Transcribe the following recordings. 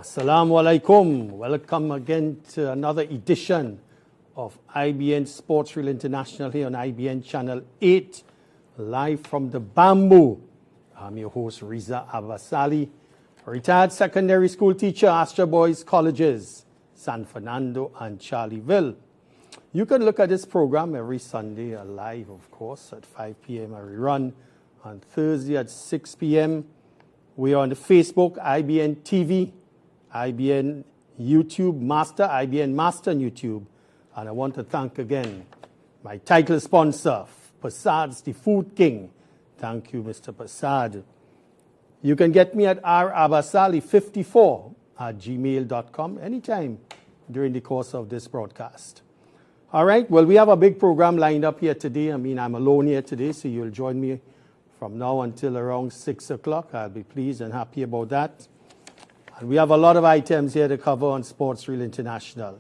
Assalamu alaikum. Welcome again to another edition of IBN Sports Reel International here on IBN Channel 8, live from the Bamboo. I'm your host, Riza Abbasali, retired secondary school teacher, Astra Boys Colleges, San Fernando and Charleville. You can look at this program every Sunday, live, of course, at 5 p.m. a rerun on Thursday at 6 p.m. We are on the Facebook, IBN TV, IBN YouTube Master, IBN Master on YouTube. And I want to thank again my title sponsor, Passad's The Food King. Thank you, Mr. Passad. You can get me at rabbasali54@gmail.com anytime during the course of this broadcast. All right, well, we have a big program lined up here today. I'm alone here today, so you'll join me from now until around 6 o'clock. I'll be pleased and happy about that. And we have a lot of items here to cover on Sports Reel International.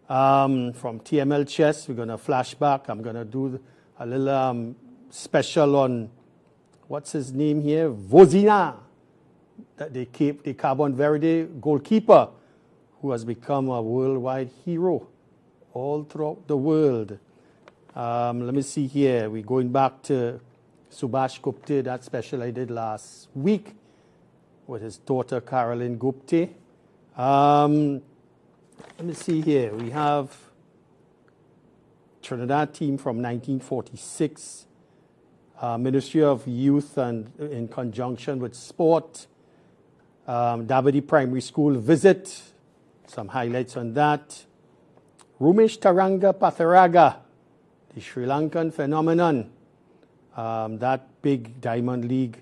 From TML Chess, we're going to flashback. I'm going to do a little special on, what's his name here? Vozina, the Carbon Verde goalkeeper, who has become a worldwide hero all throughout the world. Let me see here. We're going back to Subhash Gupta, that special I did last week with his daughter Caroline Gupta. Let me see here. We have Trinidad team from 1946, Ministry of Youth and in conjunction with sport, Davidi Primary School visit, some highlights on that. Rumesh Taranga Patharaga, the Sri Lankan phenomenon, that big Diamond League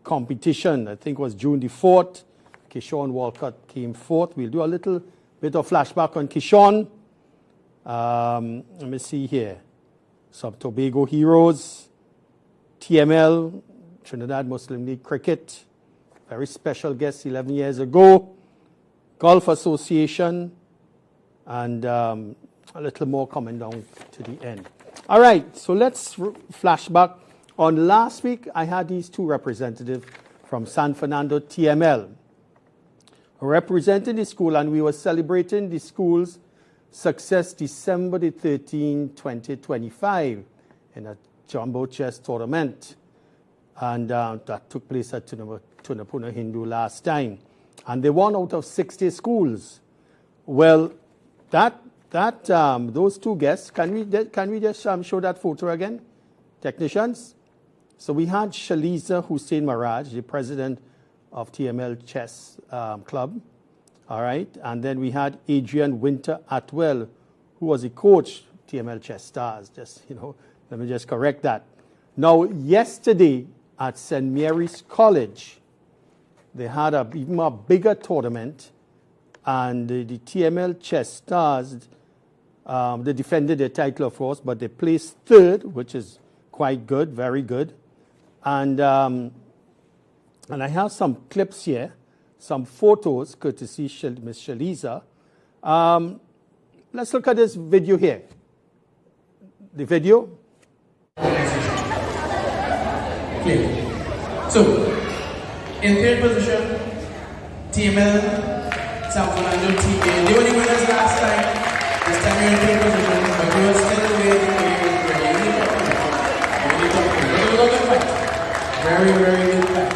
competition, I think was June the 4th. Kishon Walcott came fourth. We'll do a little bit of flashback on Kishon. Let me see here. Some Tobago heroes, TML, Trinidad Muslim League Cricket, very special guest 11 years ago, Golf Association, and a little more coming down to the end. All right, so let's flashback. On last week, I had these two representatives from San Fernando TML representing the school, and we were celebrating the school's success December the 13th, 2025 in a jumbo chess tournament. And that took place at Tunapuna Hindu last time. And they won out of 60 schools. Well, those two guests, can we just show that photo again, technicians? So we had Shaliza Hussein Maraj, the president of TML Chess Club, all right? And then we had Adrian Winter Atwell, who was a coach, TML Chess Stars. Let me just correct that. Now, yesterday at St. Mary's College, they had even a bigger tournament, and the TML Chess Stars, they defended their title, of course, but they placed third, which is quite good, very good. And I have some clips here, some photos, courtesy Ms. Shaliza. Let's look at this video here. The video. Okay. So, in third position, TML, San Fernando TA. They were the winners last time. This time you're in third position, but you are still away from very, very good fight.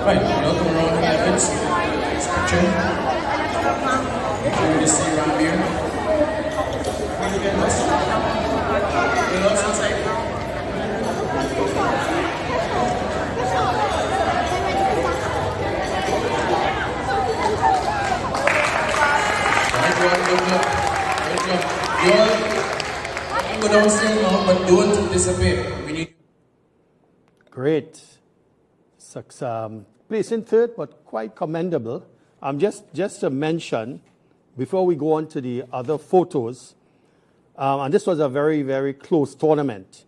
Right, welcome around the Evans. Picture. Enjoy to see around here. Outside. Go downstairs now, but don't disappear. We need. Great. Place in third, but quite commendable. Just to mention, before we go on to the other photos, and this was a very, very close tournament.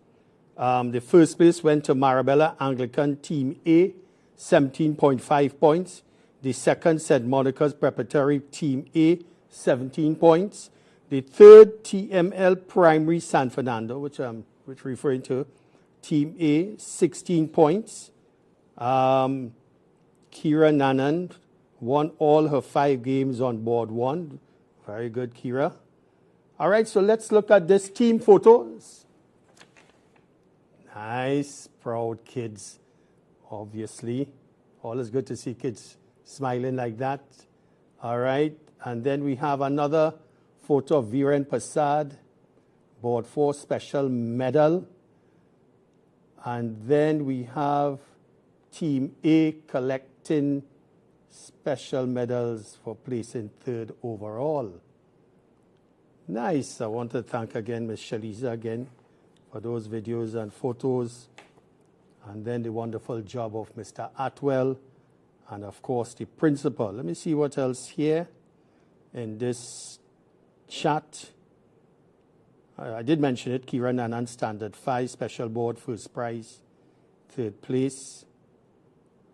The first place went to Marabella Anglican Team A, 17.5 points. The second, St. Monica's Preparatory Team A, 17 points. The third, TML Primary San Fernando, which I'm referring to, Team A, 16 points. Kira Nanan won all her 5 games on board 1. Very good, Kira. All right, so let's look at this team photos. Nice, proud kids, obviously. Always good to see kids smiling like that. All right, and then we have another photo of Viren Prasad, board 4 special medal. And then we have Team A collecting special medals for placing 3rd overall. Nice. I want to thank again Ms. Shaliza again for those videos and photos. And then the wonderful job of Mr. Atwell. And of course the principal. Let me see what else here in this chat. I did mention it. Kira Nanan, Standard 5, Special Board, first prize, 3rd place.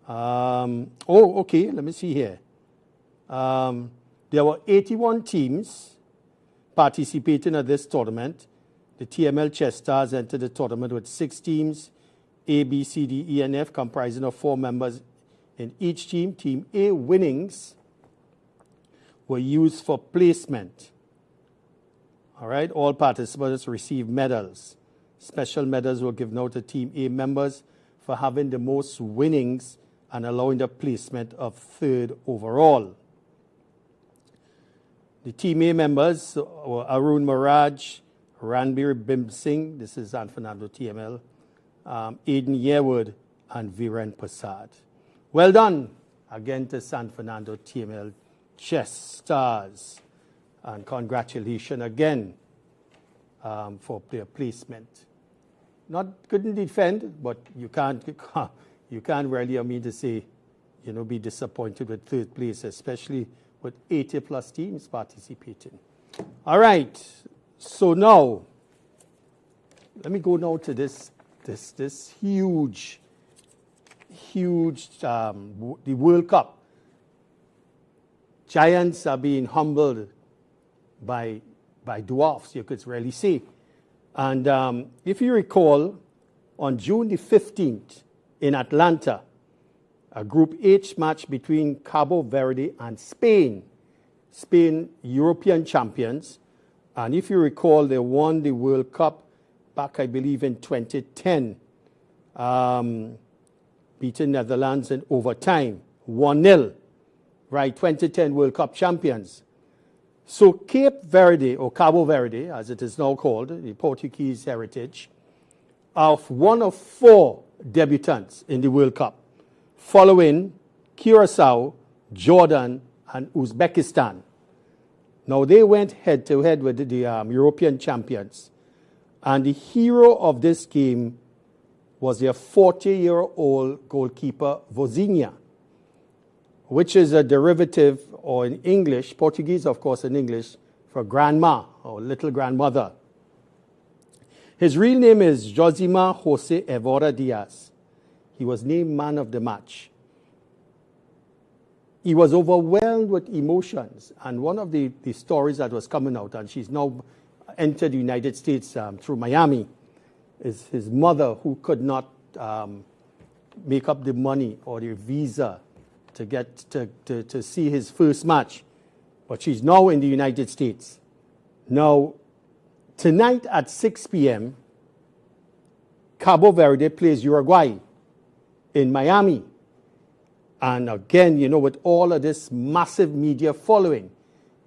Okay, let me see here. There were 81 teams participating at this tournament. The TML Chess Stars entered the tournament with 6 teams, A, B, C, D, E, and F, comprising of 4 members in each team. Team A winnings were used for placement. All right, all participants received medals. Special medals were given out to Team A members for having the most winnings and allowing the placement of 3rd overall. The Team A members were Arun Maraj, Ranbir Bim Singh, this is San Fernando TML, Aiden Yearwood, and Viren Prasad. Well done again to San Fernando TML Chess Stars. And congratulations again for player placement. Couldn't defend, but you can't really, I mean to say, be disappointed with 3rd place, especially with 80 plus teams participating. All right, so now, let me go now to this huge, the World Cup. Giants are being humbled by dwarfs, you could really say. And if you recall, on June the 15th in Atlanta, a Group H match between Cabo Verde and Spain. Spain, European champions. And if you recall, they won the World Cup back, I believe, in 2010, beating Netherlands in overtime, 1-0. Right, 2010 World Cup champions. So Cape Verde, or Cabo Verde, as it is now called, the Portuguese heritage, are one of 4 debutants in the World Cup, following Curacao, Jordan, and Uzbekistan. Now, they went head-to-head with the European champions, and the hero of this game was their 40-year-old goalkeeper, Vozinha, which is a derivative, or in English, Portuguese, of course, in English, for grandma or little grandmother. His real name is Josimar Jose Evora Diaz. He was named man of the match. He was overwhelmed with emotions, and one of the stories that was coming out, and she's now entered the United States through Miami, is his mother, who could not make up the money or the visa to get to see his first match, but she's now in the United States. Now, tonight at 6 p.m., Cabo Verde plays Uruguay in Miami. And again, with all of this massive media following,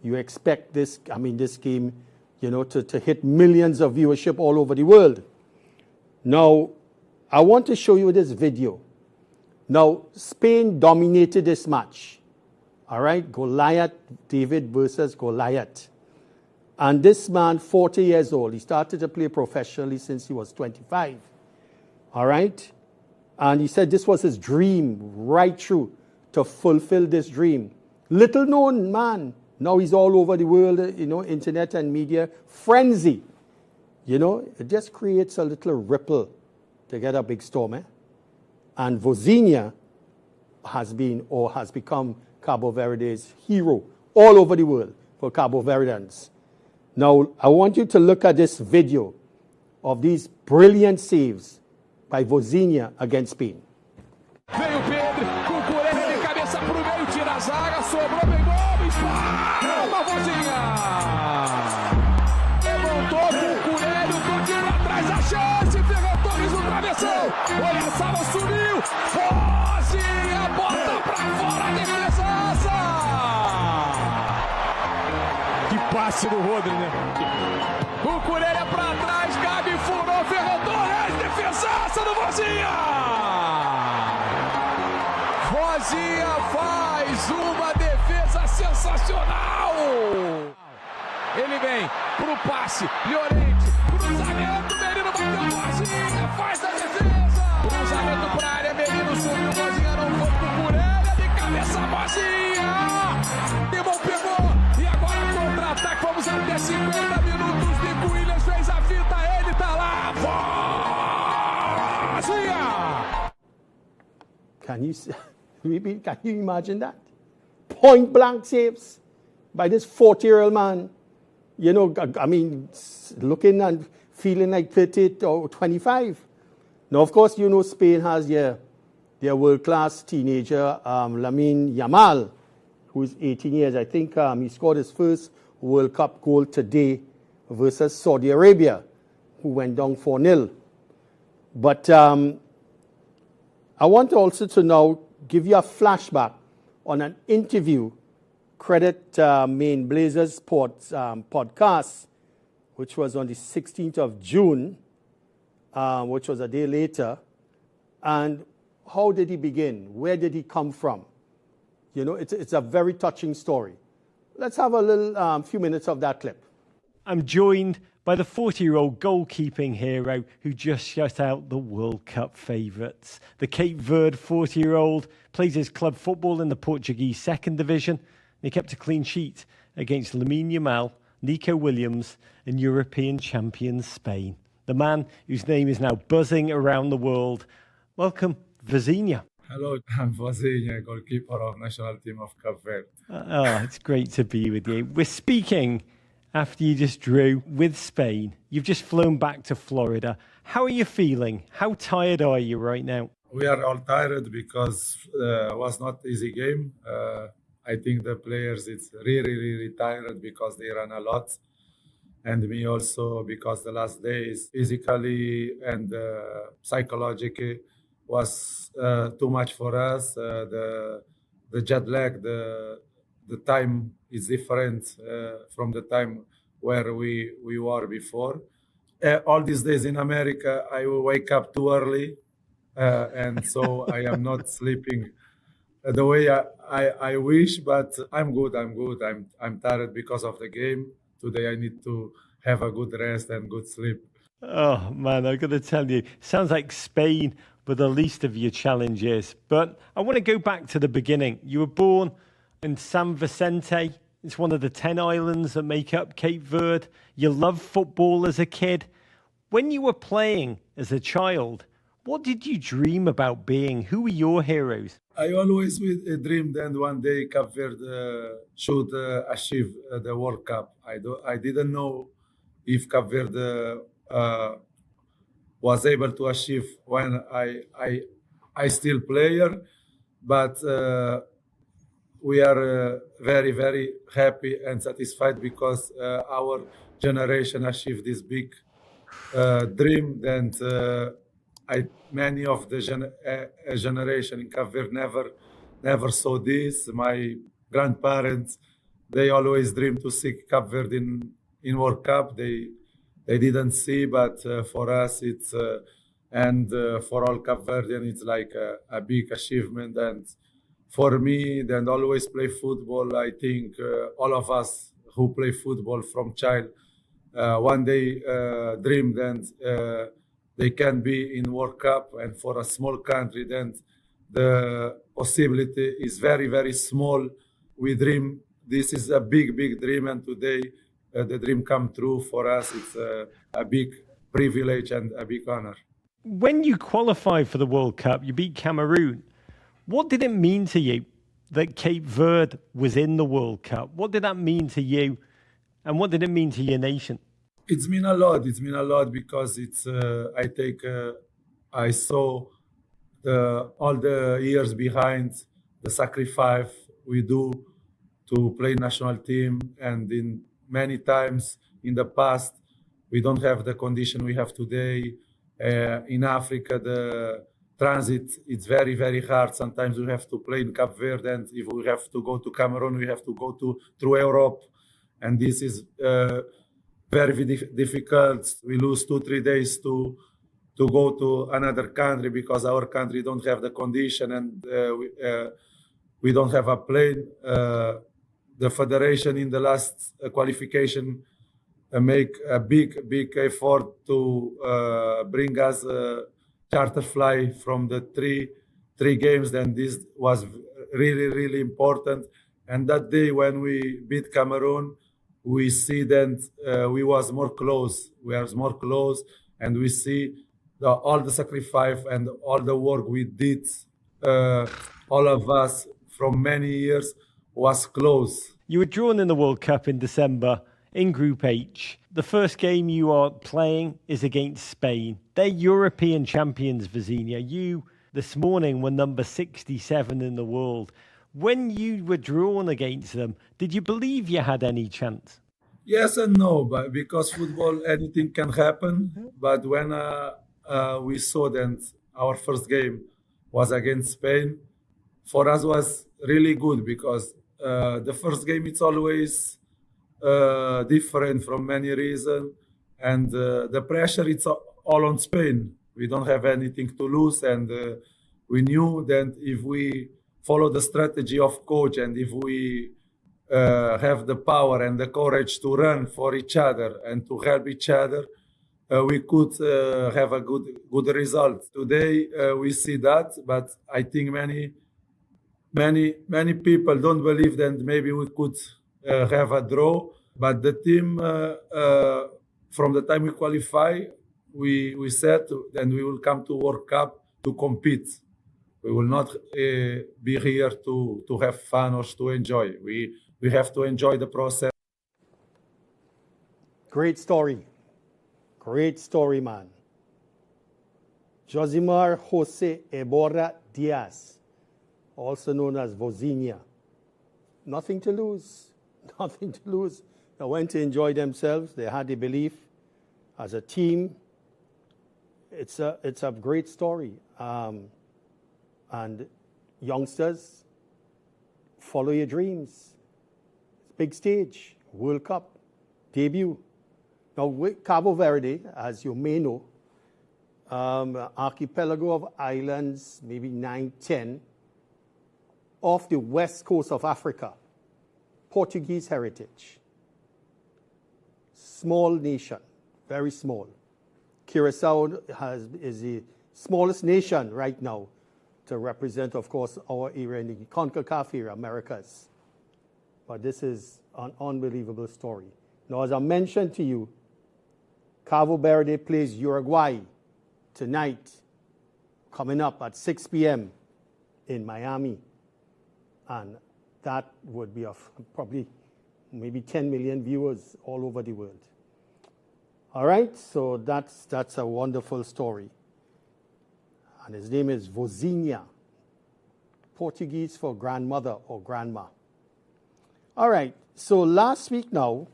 you expect this game, to hit millions of viewership all over the world. Now, I want to show you this video. Now, Spain dominated this match. All right, Goliath, David versus Goliath. And this man, 40 years old, he started to play professionally since he was 25. All right? And he said this was his dream right through to fulfill this dream. Little known man. Now he's all over the world, internet and media. Frenzy. It just creates a little ripple to get a big storm, eh? And Vozinha has been or has become Cabo Verde's hero all over the world for Cabo Verdeans. Now, I want you to look at this video of these brilliant saves by Vozinha against Spain. Veio Pedro, Cucurella de cabeça pro meio, tira a zaga, sobrou, bem bom, espalma, Vozinha! Levantou, Cucurella, o toque pra trás, a chance, Ferran Torres no travessão, olha a sala, subiu, Vozinha, bota pra fora, a defesaça! Que passe do Rodri, né? Cucurella pra trás, Gabi furou, Ferran Torres, defesaça do Vozinha! Vozinha faz uma defesa sensacional! Ele vem pro passe, Llorente, cruzamento, Merino bateu, Vozinha faz a defesa! Cruzamento pra área, Merino subiu, Vozinha não foi pro Cucurella, de cabeça, Vozinha! Demon pegou, e agora contra-ataque, vamos até 50 minutos, Nico Williams fez a fita, ele tá lá, Vozinha! Can you imagine that? Point blank saves by this 40-year-old man. You know, I mean, looking and feeling like 30 or 25. Now, of course, you know Spain has their world-class teenager, Lamine Yamal, who is 18 years. I think he scored his first World Cup goal today versus Saudi Arabia, who went down 4-0. But I want also to now give you a flashback on an interview, credit Main Blazers podcast, which was on the 16th of June, which was a day later. And how did he begin? Where did he come from? You know, it's a very touching story. Let's have a little few minutes of that clip. I'm joined by the 40-year-old goalkeeping hero who just shut out the World Cup favourites. The Cape Verde 40-year-old plays his club football in the Portuguese second division. And he kept a clean sheet against Lamine Yamal, Nico Williams and European champions Spain. The man whose name is now buzzing around the world. Welcome, Vozinha. Hello, I'm Vozinha, goalkeeper of national team of Cape Verde. It's great to be with you. We're speaking after you just drew with Spain. You've just flown back to Florida. How are you feeling? How tired are you right now? We are all tired because it was not easy game. I think the players, it's really tired because they run a lot. And me also because the last days, physically and psychologically, was too much for us. The jet lag, the time is different from the time where we were before. All these days in America, I will wake up too early, and so I am not sleeping the way I wish. But I'm good. I'm tired because of the game. Today I need to have a good rest and good sleep. Oh man, I've got to tell you, sounds like Spain were the least of your challenges. But I want to go back to the beginning. You were born in San Vicente. It's one of the 10 islands that make up Cape Verde. You loved football as a kid. When you were playing as a child, what did you dream about being? Who were your heroes? I always dreamed that one day Cape Verde should achieve the World Cup. I didn't know if Cape Verde was able to achieve when I still player, but we are very happy and satisfied because our generation achieved this big dream. And many of the generation in Cape Verde never saw this. My grandparents, they always dreamed to see Cape Verde in World Cup. They didn't see, but for us it's and for all Cape Verdean, it's like a big achievement. And for me, then always play football. I think all of us who play football from child one day dreamed and they can be in World Cup. And for a small country, then the possibility is very small. We dream. This is a big dream, and today the dream come true for us. It's a big privilege and a big honor. When you qualified for the World Cup, you beat Cameroon. What did it mean to you that Cape Verde was in the World Cup? What did that mean to you? And what did it mean to your nation? It's mean a lot. It's mean a lot because I saw all the years behind the sacrifice we do to play national team, and in many times in the past we don't have the condition we have today. In Africa, the transit is very, very hard. Sometimes we have to play in Cape Verde, and if we have to go to Cameroon, we have to go through Europe, and this is very difficult. We lose 2-3 days to go to another country because our country don't have the condition, and we don't have a plane. The federation in the last qualification make a big effort to bring us a charter fly from the three games, and this was really important. And that day when we beat Cameroon, we see that we was more close. We are more close, and we see all the sacrifice and all the work we did. All of us from many years was close. You were drawn in the World Cup in December in Group H. The first game you are playing is against Spain. They're European champions, Vozinha. You, this morning, were number 67 in the world. When you were drawn against them, did you believe you had any chance? Yes and no, but because football, anything can happen. But when we saw that our first game was against Spain, for us was really good because the first game it's always different from many reasons, and the pressure it's all on Spain. We don't have anything to lose, and we knew that if we follow the strategy of coach and if we have the power and the courage to run for each other and to help each other, we could have a good result. Today we see that, but I think many people don't believe that maybe we could have a draw. But the team, from the time we qualify, we said that we will come to World Cup to compete. We will not be here to have fun or to enjoy. We have to enjoy the process. Great story. Great story, man. Josimar Jose Ebora Diaz, also known as Vozinha. Nothing to lose. Nothing to lose. They went to enjoy themselves. They had the belief as a team. It's a great story. And youngsters, follow your dreams. Big stage, World Cup, debut. Now, with Cabo Verde, as you may know, archipelago of islands, maybe 9, 10, off the west coast of Africa, Portuguese heritage. Small nation, very small. Curacao is the smallest nation right now to represent, of course, our area in the CONCACAF area, Americas. But this is an unbelievable story. Now, as I mentioned to you, Cabo Verde plays Uruguay tonight, coming up at 6 p.m. in Miami. And that would be of probably maybe 10 million viewers all over the world. All right, so that's a wonderful story. And his name is Vozinha, Portuguese for grandmother or grandma. All right, so last week now,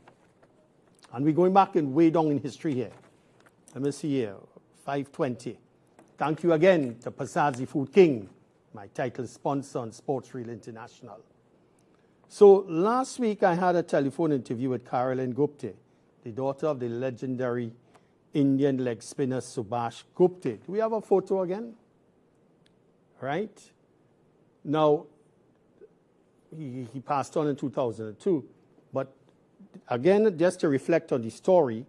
and we're going back and way down in history here. Let me see here, 520. Thank you again to Pasazi Food King, my title sponsor on Sports Reel International. So last week I had a telephone interview with Caroline Gupte, the daughter of the legendary Indian leg spinner Subhash Gupte. Do we have a photo again? Right? Now, he passed on in 2002. But again, just to reflect on the story,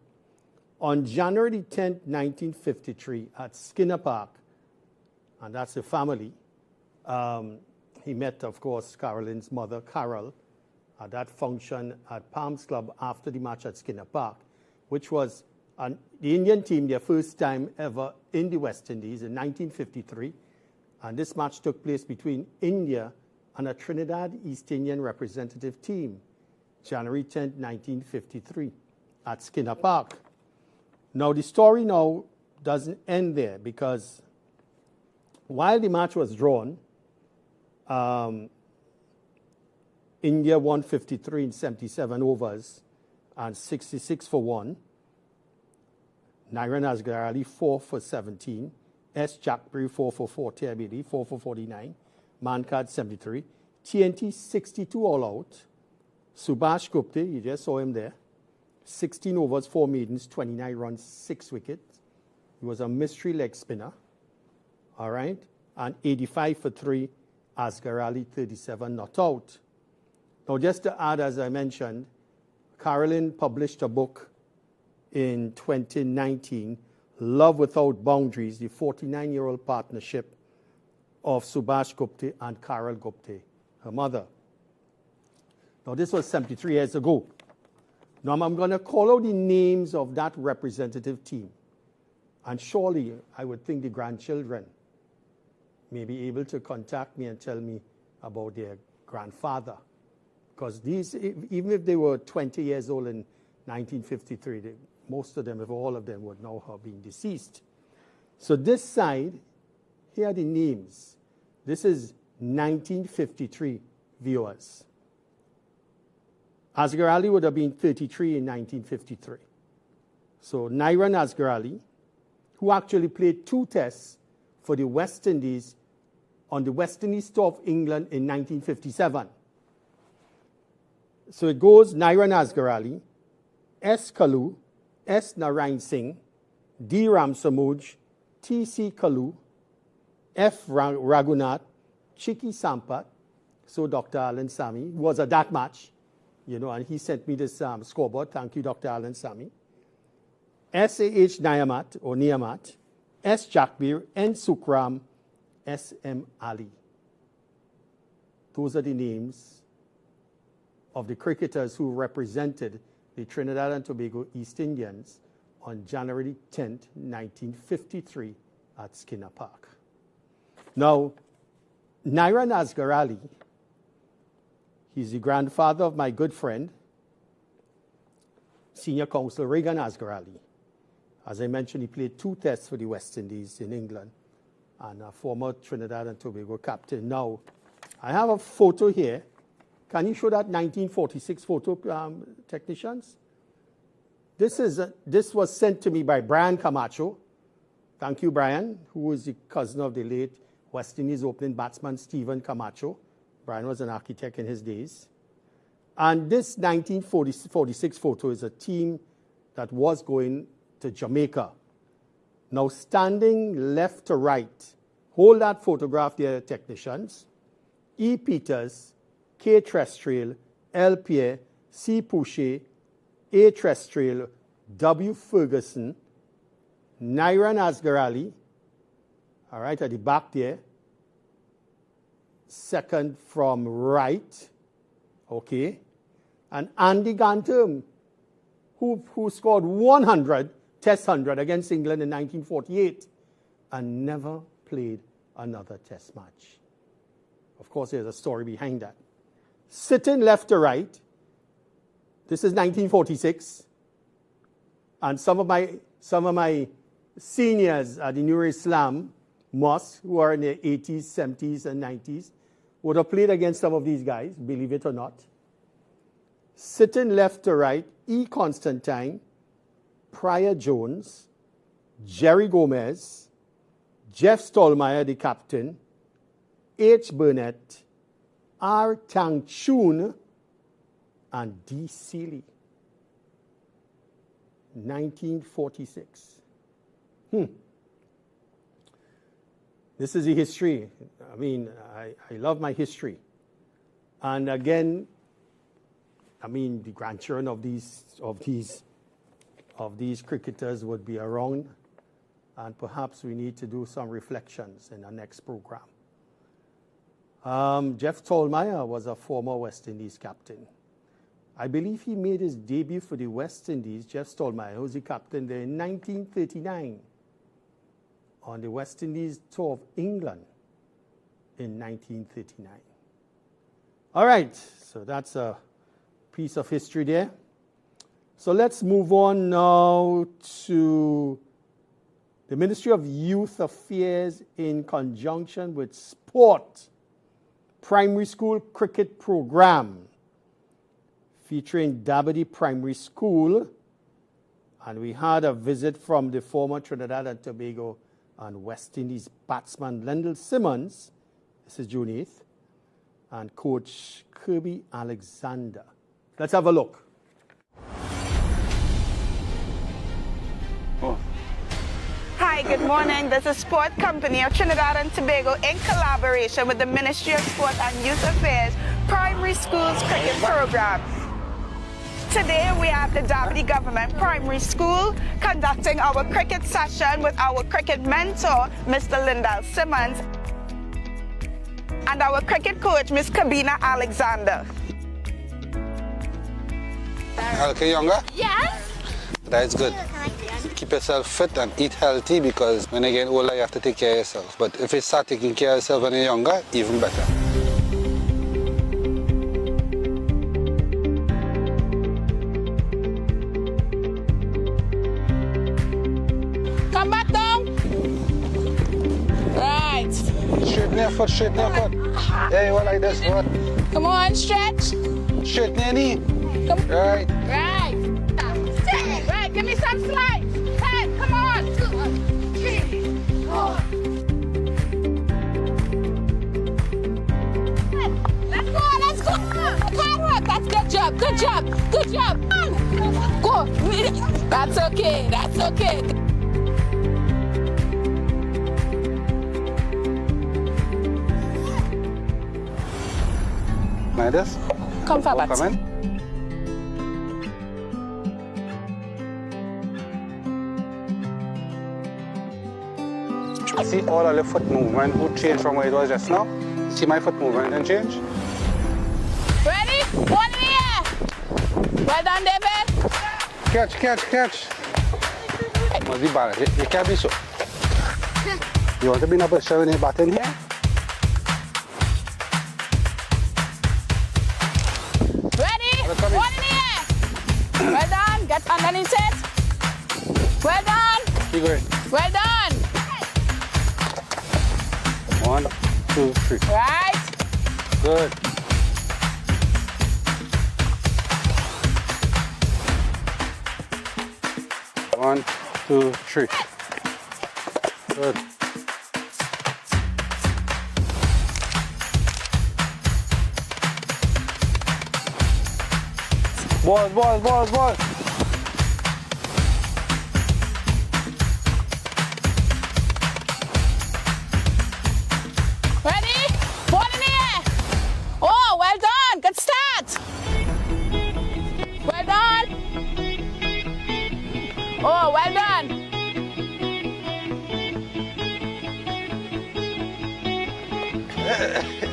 on January 10th, 1953, at Skinner Park, and that's the family, he met, of course, Caroline's mother, Carol, at that function at Palms Club after the match at Skinner Park, which was And the Indian team, their first time ever in the West Indies in 1953. And this match took place between India and a Trinidad East Indian representative team, January 10, 1953, at Skinner Park. Now, the story now doesn't end there, because while the match was drawn, India won 53 in 77 overs and 66 for 1. Nairan Asghar Ali 4 for 17. S. Jackbury 4 for 40. Abedi 4 for 49. Mankad 73. TNT 62 all out. Subhash Gupta, you just saw him there. 16 overs, 4 maidens, 29 runs, 6 wickets. He was a mystery leg spinner. All right. And 85 for 3. Asghar Ali 37 not out. Now, just to add, as I mentioned, Carolyn published a book in 2019, Love Without Boundaries, the 49-year-old partnership of Subhash Gupta and Carol Gupta, her mother. Now, this was 73 years ago. Now, I'm going to call out the names of that representative team. And surely, I would think the grandchildren may be able to contact me and tell me about their grandfather. Because these, even if they were 20 years old in 1953, most of them, if all of them, would now have been deceased. So this side, here are the names. This is 1953 viewers. Asghar Ali would have been 33 in 1953. So Nairan Asghar Ali, who actually played 2 tests for the West Indies on the West Indies tour of England in 1957. So it goes Nairan Asghar Ali, S. Kalu, S. Narain Singh, D. Ram Samuj, T. C. Kalu, F. Raghunath, Chiki Sampat, so Dr. Alan Sami, who was at that match, and he sent me this scoreboard. Thank you, Dr. Alan Sami. S. A. H. Niyamat, S. Jakbir, N. Sukram, S. M. Ali. Those are the names of the cricketers who represented the Trinidad and Tobago East Indians on January 10, 1953 at Skinner Park. Now, Nairan Asghar Ali, he's the grandfather of my good friend, Senior Counsel Regan Asghar Ali. As I mentioned, he played 2 tests for the West Indies in England and a former Trinidad and Tobago captain. Now, I have a photo here. Can you show that 1946 photo, technicians? This was sent to me by Brian Camacho. Thank you, Brian, who is the cousin of the late West Indies opening batsman Stephen Camacho. Brian was an architect in his days. And this 1946 photo is a team that was going to Jamaica. Now, standing left to right, hold that photograph there, technicians. E. Peters, K. Trestrail, L. Pierre, C. Pouchet, A. Trestrail, W. Ferguson, Nairan Asghar Ali, all right, at the back there, second from right, okay, and Andy Ganterm, who scored 100, Test 100 against England in 1948 and never played another Test match. Of course, there's a story behind that. Sitting left to right, this is 1946, and some of my seniors at the Nur Islam Mosque, who are in their 80s, 70s, and 90s, would have played against some of these guys, believe it or not. Sitting left to right, E. Constantine, Pryor Jones, Jerry Gomez, Jeff Stallmeyer, the captain, H. Burnett, R. Tang Chun, and D. Seeley. 1946. This is the history. I mean, I love my history. And again, I mean, the grandchildren of these cricketers would be around, and perhaps we need to do some reflections in our next program. Jeff Stallmeyer was a former West Indies captain, I believe he made his debut for the West Indies. Jeff Stallmeyer was the captain there in 1939 on the West Indies tour of England in 1939. All right, so that's a piece of history there. So let's move on now to the Ministry of Youth Affairs in conjunction with Sport Primary School Cricket Program featuring Dabadi Primary School. And we had a visit from the former Trinidad and Tobago and West Indies batsman Lendl Simmons, this is June 8th, and Coach Kirby Alexander. Let's have a look. Hi, good morning. This is Sport Company of Trinidad and Tobago in collaboration with the Ministry of Sport and Youth Affairs Primary Schools Cricket Program. Today we have the Dabadi Government Primary School conducting our cricket session with our cricket mentor, Mr. Lendl Simmons, and our cricket coach, Ms. Kabina Alexander. Okay, younger? Yes. That's good. Keep yourself fit and eat healthy because when you get older, you have to take care of yourself. But if you start taking care of yourself when you're younger, even better. Come back down. Right. Straighten your foot, straighten your foot. Yeah, you want like this, what? Come on, stretch. Straighten your knee. Come. Right. Right. Right, give me some slides. 10, come on. 2, 3, 4. Let's go, let's go. Hard work, that's good job, good job, good job. Go. That's okay, that's okay. Like this. Come forward. Come in. See all of the foot movement would change from where it was just now. See my foot movement and change? Ready? One in the air. Well done, David. Catch, catch, catch. Must be balanced. It can't be so. You want to be in a position when you bat in here? Ready? One in the air. Well done. Get underneath it. Well done. Keep going. Well done. 1, 2, 3. Right. Good. One, 2, 3. Good. Ball, ball, ball, ball. Ready? Ball in the air. Oh, well done. Good start. Well done. Oh, well done.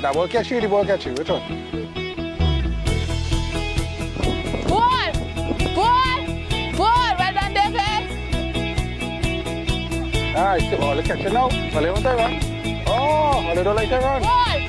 That ball catch you, the ball catch you. Which one? Ball. Ball. Ball. Well done, David. Alright, ball catch you now. Well, you want to run? Oh, I don't like to run. Ball.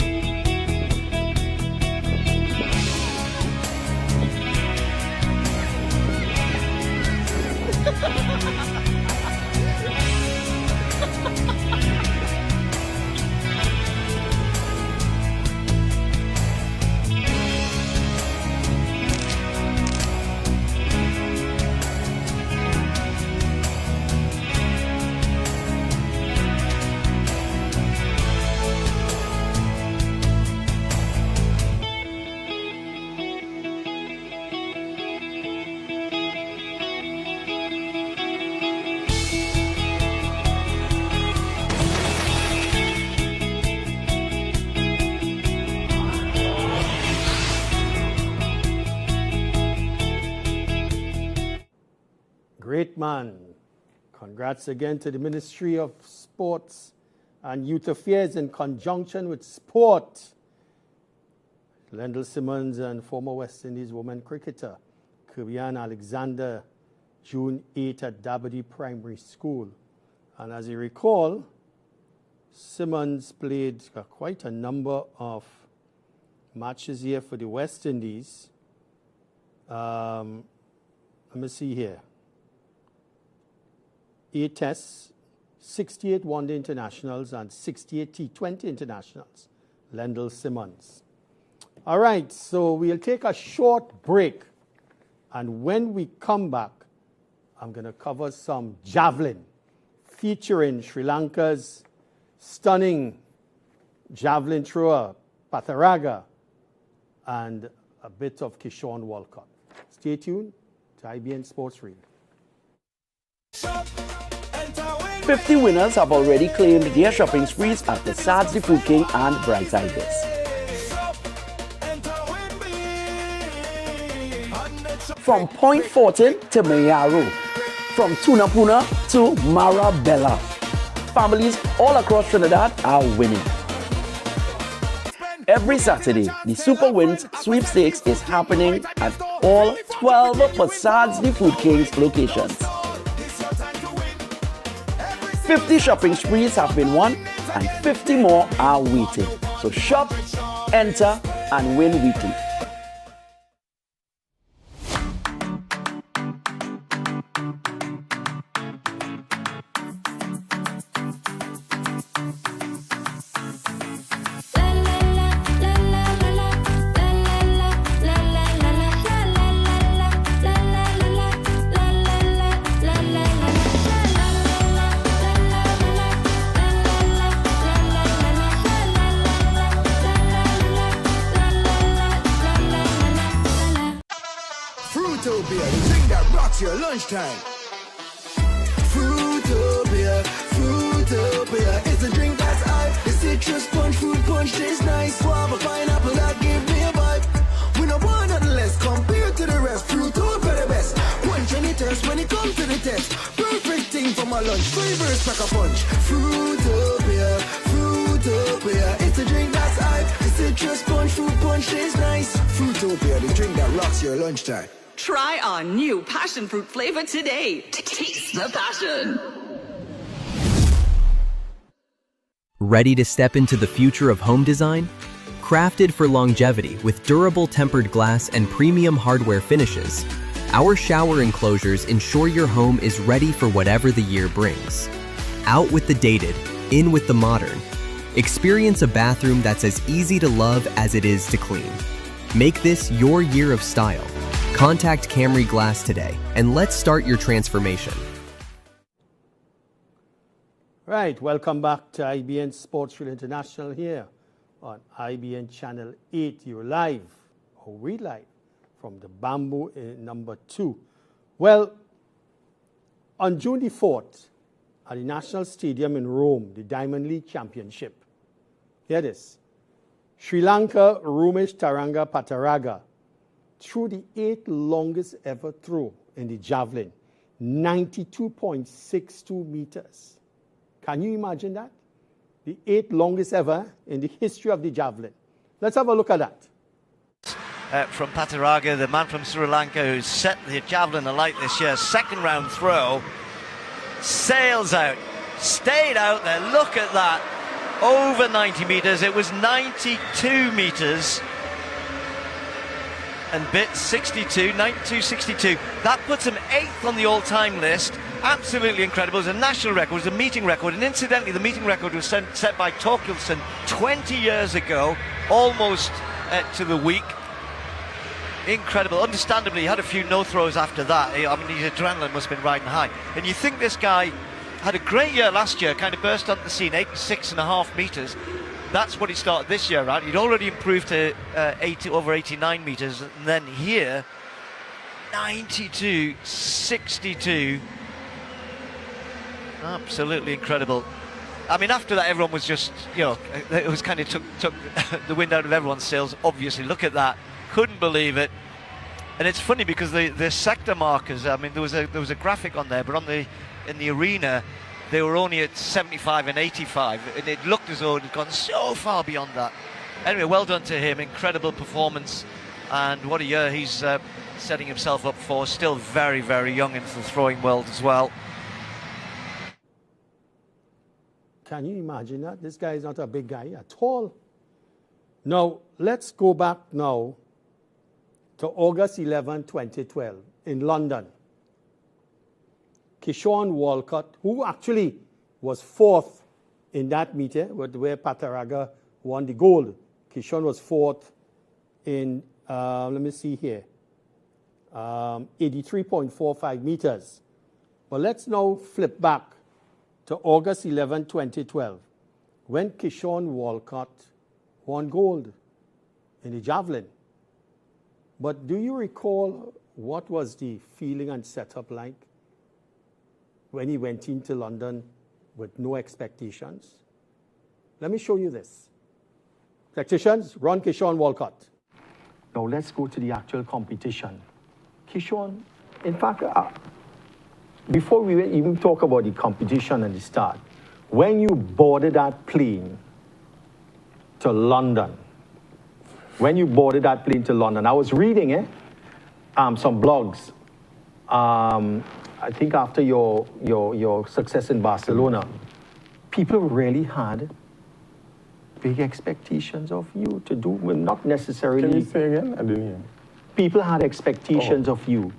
Great man. Congrats again to the Ministry of Sports and Youth Affairs in conjunction with Sport. Lendl Simmons and former West Indies women cricketer Kirbian Alexander, June 8 at Dabadi Primary School. And as you recall, Simmons played quite a number of matches here for the West Indies. Let me see here. 8 tests, 68 one-day internationals, and 68 T20 internationals. Lendl Simmons. All right, so we'll take a short break. And when we come back, I'm going to cover some javelin featuring Sri Lanka's stunning javelin thrower, Patharaga, and a bit of Kishon Walcott. Stay tuned to IBN Sports Radio. 50 winners have already claimed their shopping sprees at the Sads the Food King and Brightside This. From Point Fortin to Mayaro, from Tunapuna to Marabella, families all across Trinidad are winning. Every Saturday, the Super Wins sweepstakes is happening at all 12 Sads the Food King's locations. 50 shopping sprees have been won and 50 more are waiting. So shop, enter, and win weekly. Fruitopia, the drink that rocks your lunchtime. Fruitopia, Fruitopia, it's a drink that's hype. The citrus punch, fruit punch tastes nice. Guava, pineapple, that give me a vibe. We no want nothing less compared to the rest. Fruitopia the best. Punch any thirst when it comes to the test. Perfect thing for my lunch. Flavors pack a punch. Fruitopia, Fruitopia, it's a drink that's hype. The citrus punch, fruit punch tastes nice. Fruitopia, the drink that rocks your lunchtime. Try our new passion fruit flavor today. Taste the passion. Ready to step into the future of home design? Crafted for longevity with durable tempered glass and premium hardware finishes, our shower enclosures ensure your home is ready for whatever the year brings. Out with the dated, in with the modern. Experience a bathroom that's as easy to love as it is to clean. Make this your year of style. Contact Camry Glass today and let's start your transformation. Right, welcome back to IBN Sports Real International here on IBN Channel 8. You're live, or we live, from the Bamboo number 2. Well, on June the 4th, at the National Stadium in Rome, the Diamond League Championship, here it is, Sri Lanka Rumesh Taranga Patharaga threw the 8th longest ever throw in the javelin, 92.62 meters. Can you imagine that? The 8th longest ever in the history of the javelin. Let's have a look at that. From Patharaga, the man from Sri Lanka who set the javelin alight this year, second round throw, sails out, stayed out there, look at that, over 90 meters, it was 92 meters, and bit 62, 92.62. That puts him 8th on the all-time list. Absolutely incredible. It was a national record, it was a meeting record, and incidentally the meeting record was set by Torkelson 20 years ago, almost to the week. Incredible. Understandably, he had a few no-throws after that. I mean, his adrenaline must have been riding high. And you think this guy had a great year last year, kind of burst onto the scene, 86.5 meters. That's what he started this year at. He'd already improved to over 89 meters, and then here, 92.62. Absolutely incredible. I mean, after that, everyone was just, it was kind of took the wind out of everyone's sails. Obviously, look at that. Couldn't believe it. And it's funny because the sector markers, I mean, there was a graphic on there, but in the arena, they were only at 75 and 85, and it looked as though it had gone so far beyond that. Anyway, well done to him. Incredible performance. And what a year he's setting himself up for. Still very, very young into the throwing world as well. Can you imagine that? This guy is not a big guy at all. Now, let's go back now to August 11, 2012 in London. Kishon Walcott, who actually was fourth in that meeting, where Pataraga won the gold. Kishon was fourth in, let me see here, 83.45 meters. But let's now flip back to August 11, 2012, when Kishon Walcott won gold in the javelin. But do you recall what was the feeling and setup like when he went into London with no expectations? Let me show you this. Tacticians, run Kishon Walcott. Now let's go to the actual competition. Kishon, in fact, before we even talk about the competition and the start, when you boarded that plane to London, I was reading some blogs. I think after your success in Barcelona, people really had big expectations of you to do, well, not necessarily. Can you say again? I didn't hear. People had expectations of you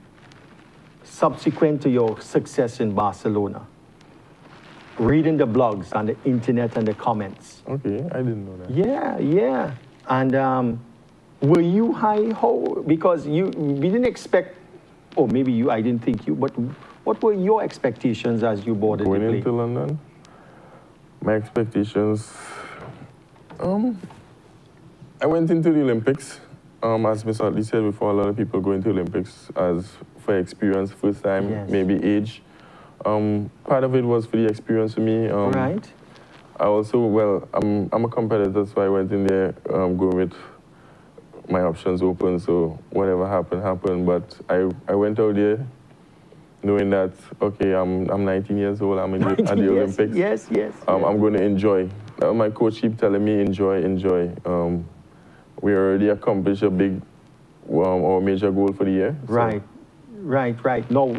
subsequent to your success in Barcelona. Reading the blogs and the internet and the comments. Okay, I didn't know that. Yeah. And were you high? How? Because we didn't expect, or maybe you, I didn't think you, but what were your expectations as you boarded the plane? Going into London, my expectations, I went into the Olympics. As Mr. Utley said before, a lot of people go into Olympics as for experience, first time, Yes. maybe age. Part of it was for the experience for me. Right. I also, well, I'm a competitor, so I went in there going with my options open, so whatever happened, happened. But I went out there knowing that, okay, I'm 19 years old, I'm at the Olympics. Yes. I'm going to enjoy. My coach keep telling me, enjoy. We already accomplished a big, or major goal for the year. So. Right. Now,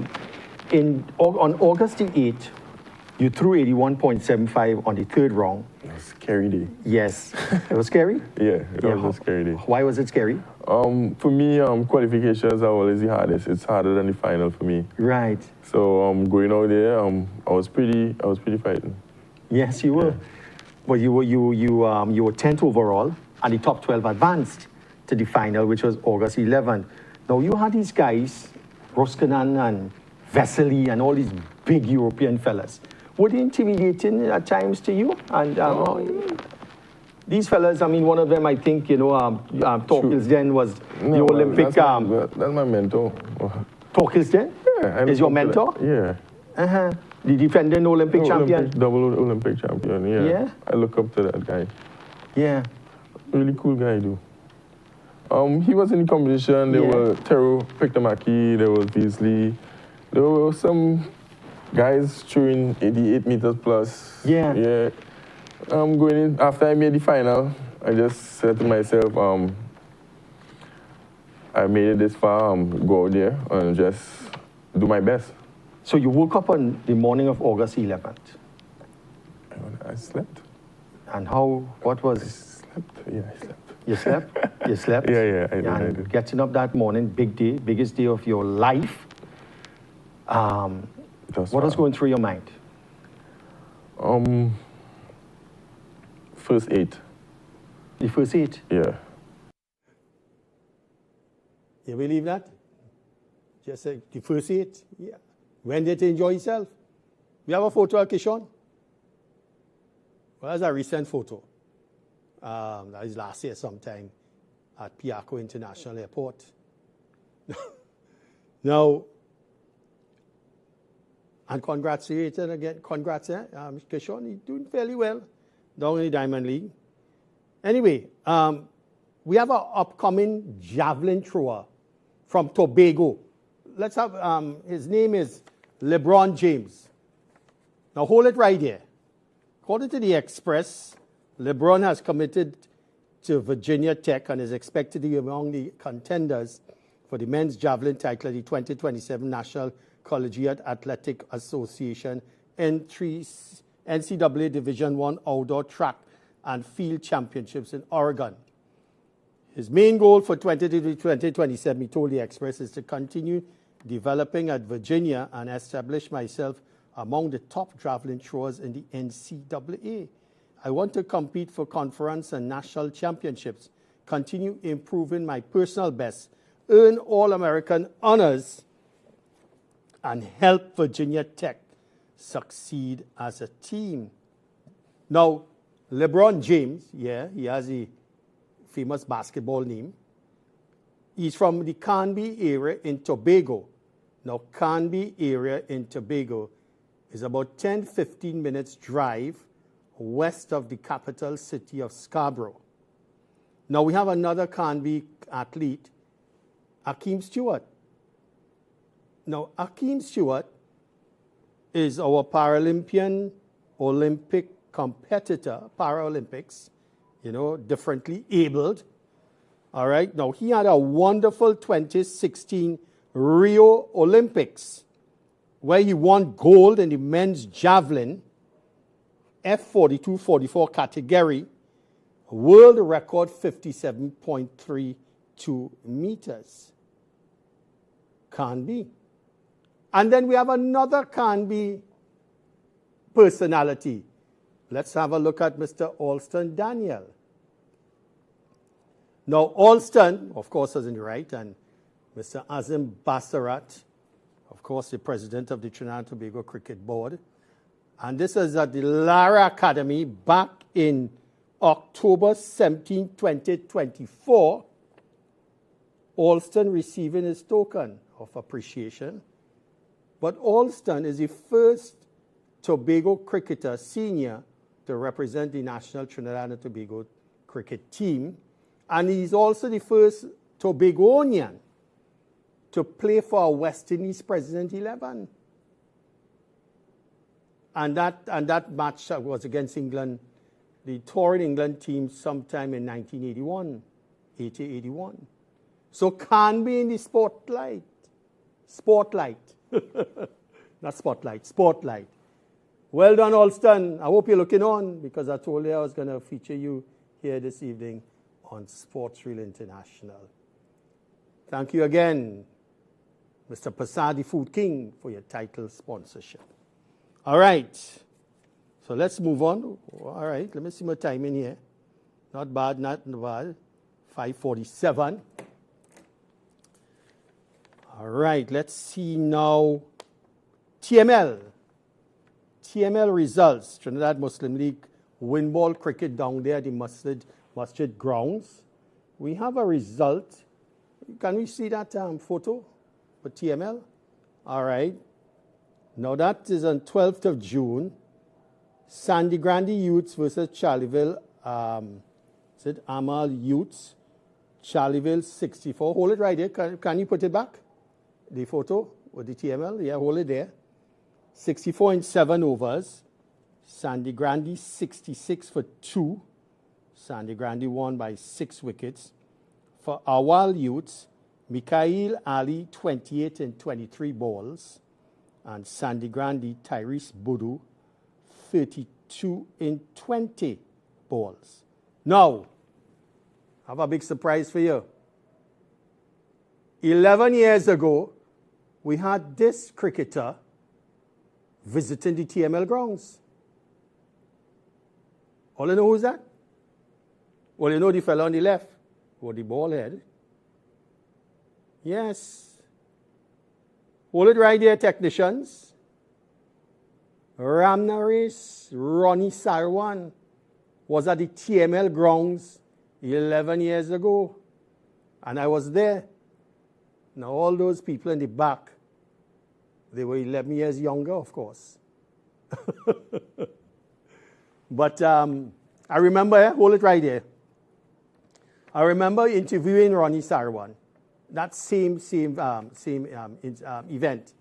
on August the 8th, you threw 81.75 on the third round. It was a scary day. Yes. It was scary? Yeah, it was a scary day. Why was it scary? For me, qualifications are always the hardest. It's harder than the final for me. Right. So going out there, I was pretty frightened. Yes, you were. Yeah. But you were 10th overall, and the top 12 advanced to the final, which was August 11th. Now you had these guys, Roskanen and Vesely and all these big European fellas. Were they intimidating at times to you? And these fellas, I mean, one of them, I think, Torkelsden was the Olympic. That's my mentor. Torkelsden? Yeah. Is your mentor? Yeah. The defending Olympic champion? Double Olympic champion, yeah. I look up to that guy. Yeah. Really cool guy, too. He was in the competition. There were Tero Piktamaki, there was Beasley. There were some guys throwing 88 meters plus. Yeah. Going in, after I made the final, I just said to myself, I made it this far, go out there and just do my best. So you woke up on the morning of August 11th? I slept. And what was... I slept, yeah, I slept. You slept? You slept? Yeah, I did. Getting up that morning, big day, biggest day of your life. What was going through your mind? First 8. The first 8? Yeah. You believe that? Just the first 8? Yeah. When did you enjoy yourself? We have a photo of Kishon? Well, that's a recent photo. That is last year sometime at Piarco International Airport. Now, and congratulations again. Congrats, Kishon. He's doing fairly well down in the Diamond League. Anyway, we have an upcoming javelin thrower from Tobago. Let's have, his name is LeBron James. Now hold it right here. According to the Express, LeBron has committed to Virginia Tech and is expected to be among the contenders for the men's javelin title at the 2027 National Collegiate Athletic Association NCAA Division I Outdoor Track and Field Championships in Oregon. His main goal for 2027, he told the Express, is to continue developing at Virginia and establish myself among the top javelin throwers in the NCAA. I want to compete for conference and national championships, continue improving my personal best, earn All-American honors, and help Virginia Tech succeed as a team. Now, LeBron James, he has a famous basketball name. He's from the Canby area in Tobago. Now, Canby area in Tobago is about 10-15 minutes drive west of the capital city of Scarborough. Now, we have another Canby athlete, Akeem Stewart. Now, Akeem Stewart is our Paralympian Olympic competitor, Paralympics, differently abled. All right. Now, he had a wonderful 2016 Rio Olympics where he won gold in the men's javelin F42-44 category, world record 57.32 meters. Canby. And then we have another Canby personality. Let's have a look at Mr. Alston Daniel. Now, Alston, of course, is in the right, and Mr. Azim Bassarat, of course, the president of the Trinidad and Tobago Cricket Board. And this is at the Lara Academy back in October 17, 2024. Alston receiving his token of appreciation. But Alston is the first Tobago cricketer senior to represent the national Trinidad and Tobago cricket team. And he's also the first Tobagonian to play for a West Indies President 11. And that match was against England, the touring England team sometime in 1981, 80-81. So Canby in the spotlight. Not spotlight, spotlight. Well done, Alston. I hope you're looking on, because I told you I was going to feature you here this evening on Sports Reel International. Thank you again, Mr. Pasadi Food King, for your title sponsorship. All right. So let's move on. All right. Let me see my time in here. Not bad, not bad. 5:47. All right. Let's see now. TML results. Trinidad Muslim League win ball cricket down there at the Masjid grounds. We have a result. Can we see that photo for TML? All right. Now that is on 12th of June. Sandy Grande Youths versus Charleville, Amal Youths. Charleville 64. Hold it right there. Can you put it back? The photo with the TML? Yeah, hold it there. 64 in 7 overs. Sandy Grande 66 for 2. Sandy Grande won by 6 wickets. For Awal Youths, Mikhail Ali 28 in 23 balls. And Sandy Grande, Tyrese Boudou, 32 in 20 balls. Now, I have a big surprise for you. 11 years ago, we had this cricketer visiting the TML grounds. All you know who's that? Well, you know the fellow on the left, or the ball head. Yes. Hold it right there, technicians. Ram Naresh, Ronnie Sarwan was at the TML grounds 11 years ago. And I was there. Now, all those people in the back, they were 11 years younger, of course. But I remember, hold it right there. I remember interviewing Ronnie Sarwan, that same event.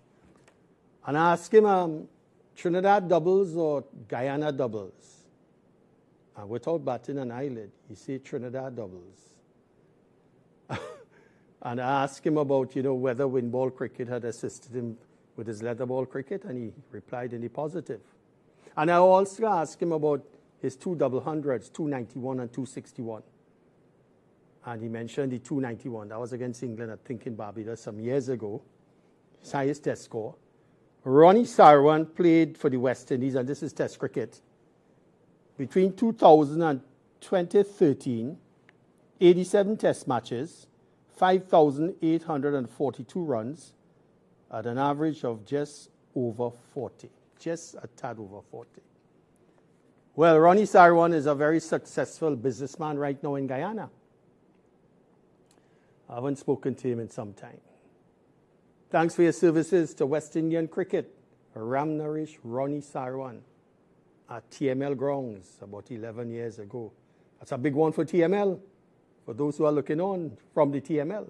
And I asked him, Trinidad doubles or Guyana doubles? and without batting an eyelid, he said Trinidad doubles. And I asked him about, whether wind ball cricket had assisted him with his leather ball cricket, and he replied in the positive. And I also asked him about his 2 double hundreds, 291 and 261. And he mentioned the 291. That was against England, I think, in Barbados some years ago. His highest test score. Ronnie Sarwan played for the West Indies, and this is test cricket. Between 2000 and 2013, 87 test matches, 5,842 runs, at an average of just over 40. Just a tad over 40. Well, Ronnie Sarwan is a very successful businessman right now in Guyana. I haven't spoken to him in some time. Thanks for your services to West Indian cricket. Ram Naresh Ronnie Sarwan at TML grounds about 11 years ago. That's a big one for TML, for those who are looking on from the TML,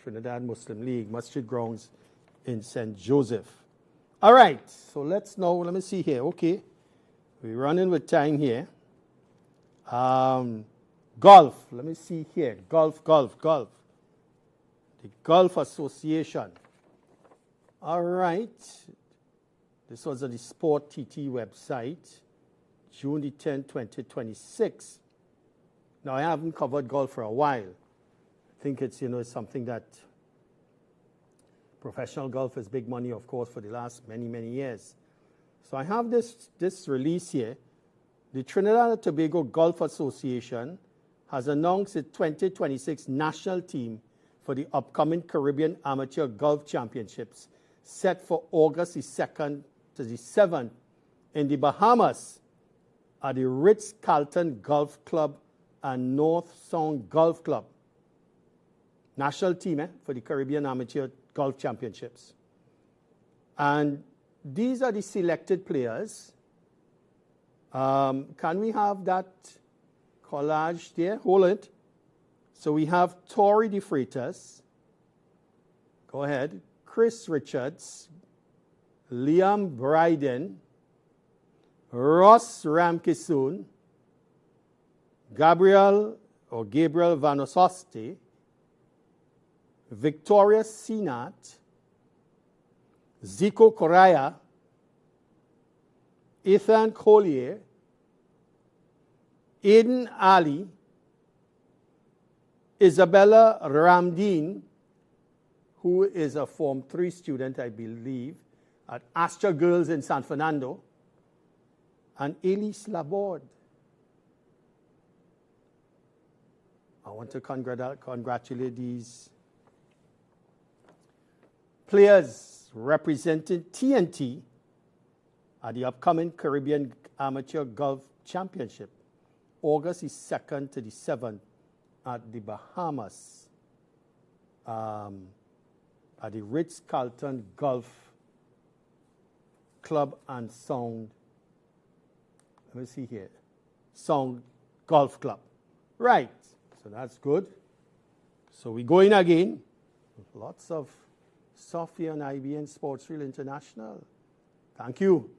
Trinidad Muslim League, Masjid grounds in St. Joseph. All right, so let me see here. Okay, we're running with time here. Golf, let me see here. Golf. The Golf Association. All right. This was on the Sport TT website, June the 10th, 2026. Now, I haven't covered golf for a while. I think it's, it's something that professional golf is big money, of course, for the last many, many years. So I have this release here. The Trinidad and Tobago Golf Association has announced its 2026 national team for the upcoming Caribbean Amateur Golf Championships, set for August the 2nd to the 7th in the Bahamas at the Ritz-Carlton Golf Club and North Sound Golf Club. National team for the Caribbean Amateur Golf Championships. And these are the selected players. Can we have that collage there? Hold it. So we have Torrey De Freitas. Go ahead. Chris Richards. Liam Bryden. Ross Ramkisoon. Gabriel Vanososti. Victoria Sinat. Zico Correa. Ethan Collier. Aiden Ali. Isabella Ramdeen, who is a Form 3 student, I believe, at Astra Girls in San Fernando, and Elise Laborde. I want to congratulate these players representing TNT at the upcoming Caribbean Amateur Golf Championship, August the 2nd to the 7th at the Bahamas, at the Ritz-Carlton Golf Club and Sound. Let me see here. Sound Golf Club. Right. So that's good. So we go in again. Lots of stuff here on IBN Sports Reel International. Thank you,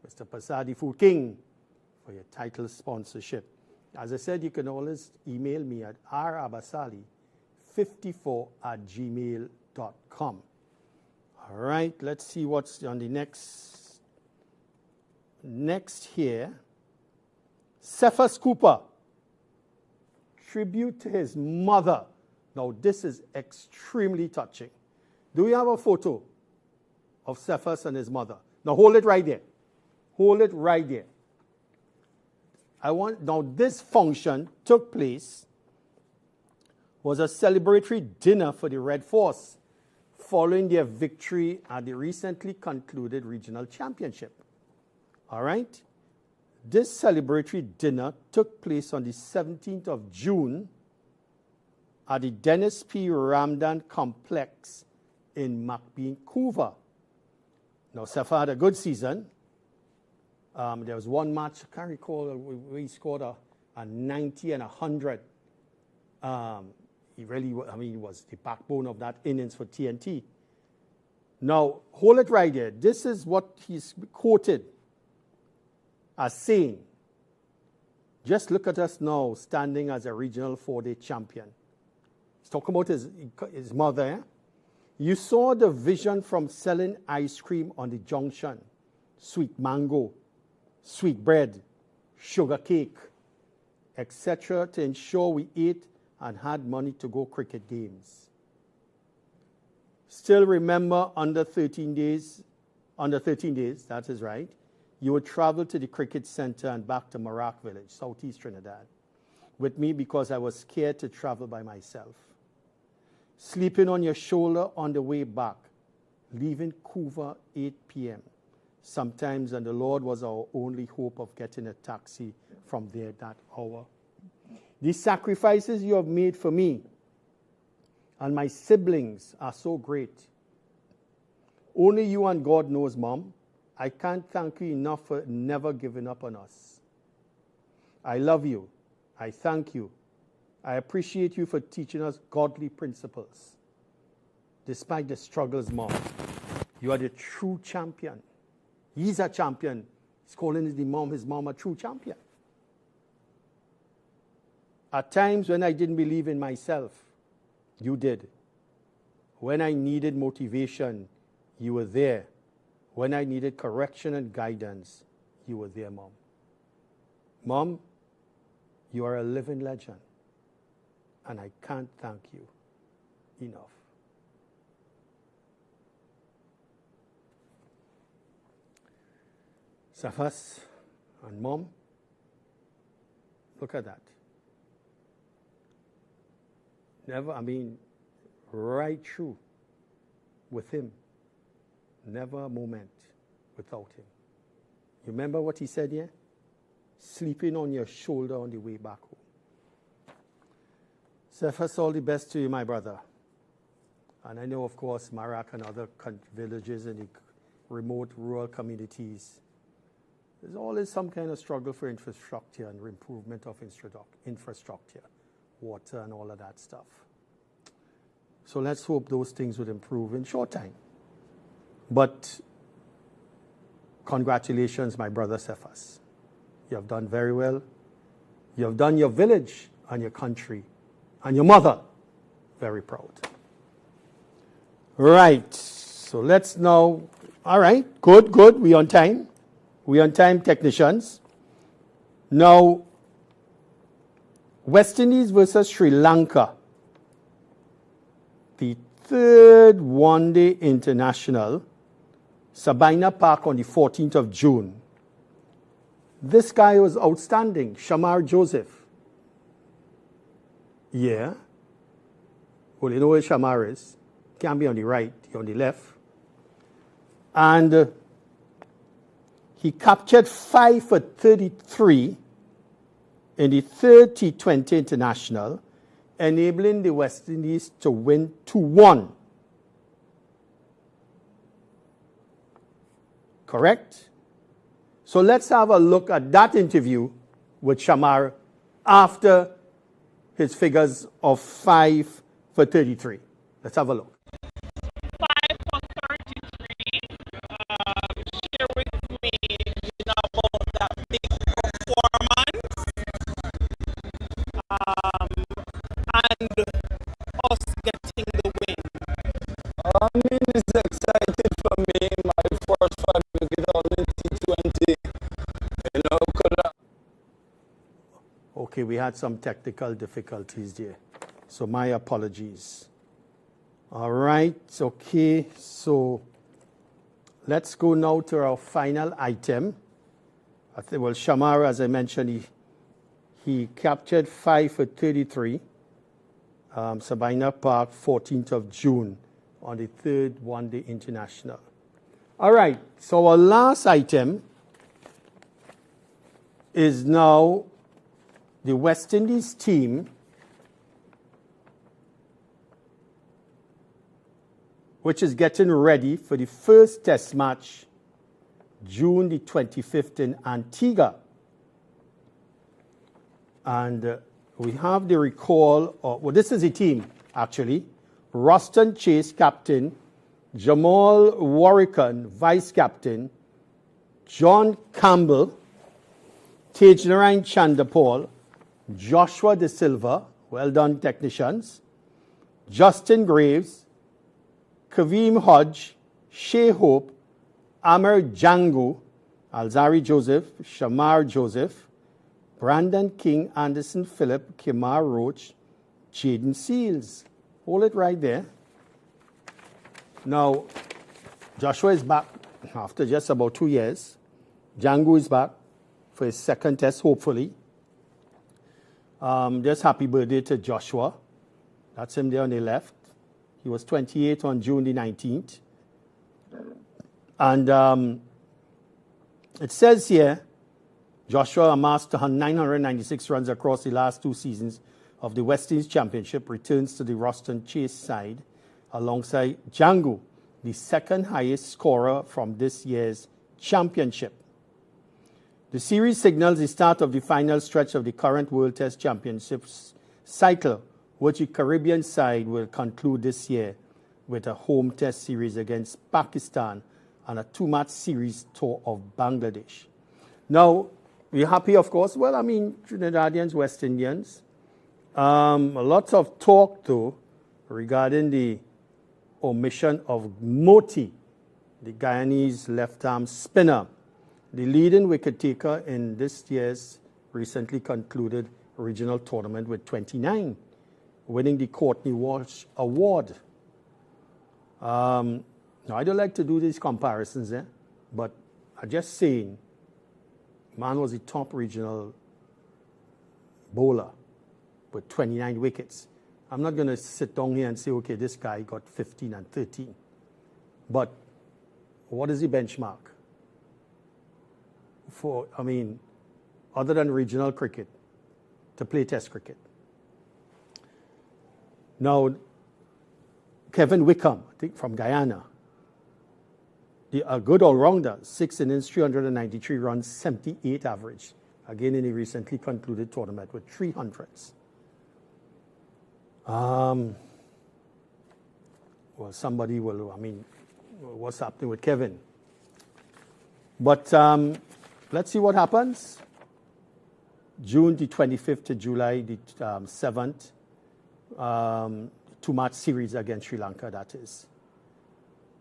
Mr. Pasadi Food King, for your title sponsorship. As I said, you can always email me at rabasali54@gmail.com. All right, let's see what's on the next here. Cephas Cooper, tribute to his mother. Now, this is extremely touching. Do we have a photo of Cephas and his mother? Now, hold it right there. Hold it right there. Now, this function took place, was a celebratory dinner for the Red Force following their victory at the recently concluded regional championship. All right? This celebratory dinner took place on the 17th of June at the Dennis P. Ramdan Complex in McBean, Couva. Now, Cepha had a good season. There was one match, I can't recall, we scored a 90 and 100. He really, he was the backbone of that innings for TNT. Now, hold it right there. This is what he's quoted as saying. Just look at us now, standing as a regional 4-day champion. He's talking about his mother. Eh? You saw the vision from selling ice cream on the junction, sweet mango, sweet bread, sugar cake, etc., to ensure we ate and had money to go cricket games. Still remember, under 13 days, that is right, you would travel to the cricket center and back to Marak Village, southeast Trinidad, with me because I was scared to travel by myself. Sleeping on your shoulder on the way back, leaving Couva 8 p.m. sometimes, and the Lord was our only hope of getting a taxi from there that hour. These sacrifices you have made for me and my siblings are so great. Only you and God knows, Mom. I can't thank you enough for never giving up on us. I love you. I thank you. I appreciate you for teaching us godly principles. Despite the struggles, Mom, you are the true champion. He's a champion. He's calling his mom a true champion. At times when I didn't believe in myself, you did. When I needed motivation, you were there. When I needed correction and guidance, you were there, Mom. Mom, you are a living legend, and I can't thank you enough. Cephas and Mom, look at that. Right through with him. Never a moment without him. You remember what he said here? Sleeping on your shoulder on the way back home. Cephas, all the best to you, my brother. And I know, of course, Marak and other villages in the remote rural communities, there's always some kind of struggle for infrastructure and improvement of infrastructure, water and all of that stuff. So let's hope those things would improve in short time. But congratulations, my brother Cephas. You have done very well. You have done your village and your country and your mother very proud. Right. So let's now, all right, good. We on time. We on time, technicians. Now, West Indies versus Sri Lanka. The third one-day international, Sabina Park on the 14th of June. This guy was outstanding, Shamar Joseph. Yeah. Well, you know where Shamar is. Can't be on the right, on the left. And he captured 5 for 33 in the third T20 international, enabling the West Indies to win 2-1. Correct? So let's have a look at that interview with Shamar after his figures of 5 for 33. Let's have a look. 5 for 33. Share with me about that big performance and us getting the win. It's exciting for me. My first 5 wicket on the T20. Okay, we had some technical difficulties there. So my apologies. All right, okay. So let's go now to our final item. Shamar, as I mentioned, he captured 5 for 33. Sabina Park, 14th of June on the third one-day international. All right, so our last item is now the West Indies team, which is getting ready for the first test match, June the 25th in Antigua. And we have the recall of, this is the team, actually. Roston Chase, captain. Jamal Warrican, vice captain. John Campbell, Tejnarain Chandapal, Joshua De Silva, well done technicians, Justin Graves, Kaveem Hodge, Shea Hope, Amr Django, Alzari Joseph, Shamar Joseph, Brandon King, Anderson Phillip, Kimar Roach, Jaden Seals. Hold it right there. Now, Joshua is back after just about 2 years. Django is back for his second test, hopefully. Just happy birthday to Joshua. That's him there on the left. He was 28 on June the 19th. And it says here, Joshua amassed 996 runs across the last 2 seasons of the West Indies Championship, returns to the Roston Chase side alongside Django, the second highest scorer from this year's championship. The series signals the start of the final stretch of the current World Test Championships cycle, which the Caribbean side will conclude this year with a home test series against Pakistan and a 2-match series tour of Bangladesh. Now, we're happy, of course. Well, I mean, Trinidadians, West Indians. A lot of talk, though, regarding the omission of Moti, the Guyanese left-arm spinner, the leading wicket-taker in this year's recently concluded regional tournament with 29, winning the Courtney Walsh Award. Now, I don't like to do these comparisons, but I'm just saying, man was the top regional bowler with 29 wickets. I'm not going to sit down here and say, okay, this guy got 15 and 13. But what is the benchmark? For, I mean, other than regional cricket, to play test cricket. Now, Kevin Wickham, I think from Guyana, a good all-rounder, 6 innings, 393 runs, 78 average. Again, in a recently concluded tournament with 300s. Well, somebody will, I mean, what's happening with Kevin? But let's see what happens. June the 25th to July the 7th. 2-match series against Sri Lanka, that is.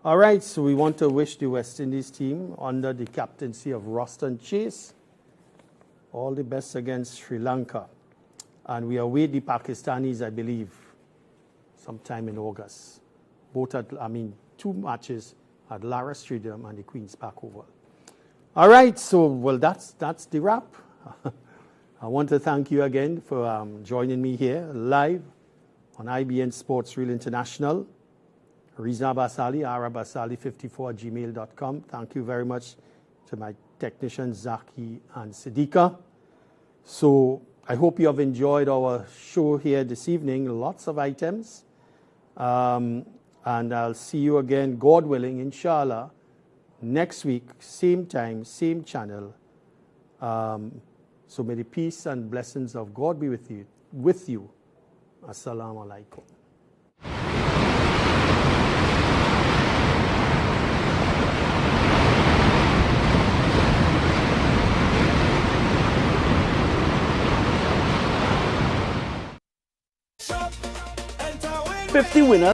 All right, so we want to wish the West Indies team under the captaincy of Roston Chase all the best against Sri Lanka. And we await the Pakistanis, I believe, sometime in August. Both at, 2 matches at Lara Stadium and the Queen's Park Oval. All right, so, well, that's the wrap. I want to thank you again for joining me here live on IBN Sports Reel International. Riza Basali, arabasali54@gmail.com. Thank you very much to my technicians, Zaki and Siddiqa. So I hope you have enjoyed our show here this evening. Lots of items. And I'll see you again, God willing, inshallah, next week, same time, same channel. So may the peace and blessings of God be with you. Assalamu alaikum. #50 winners.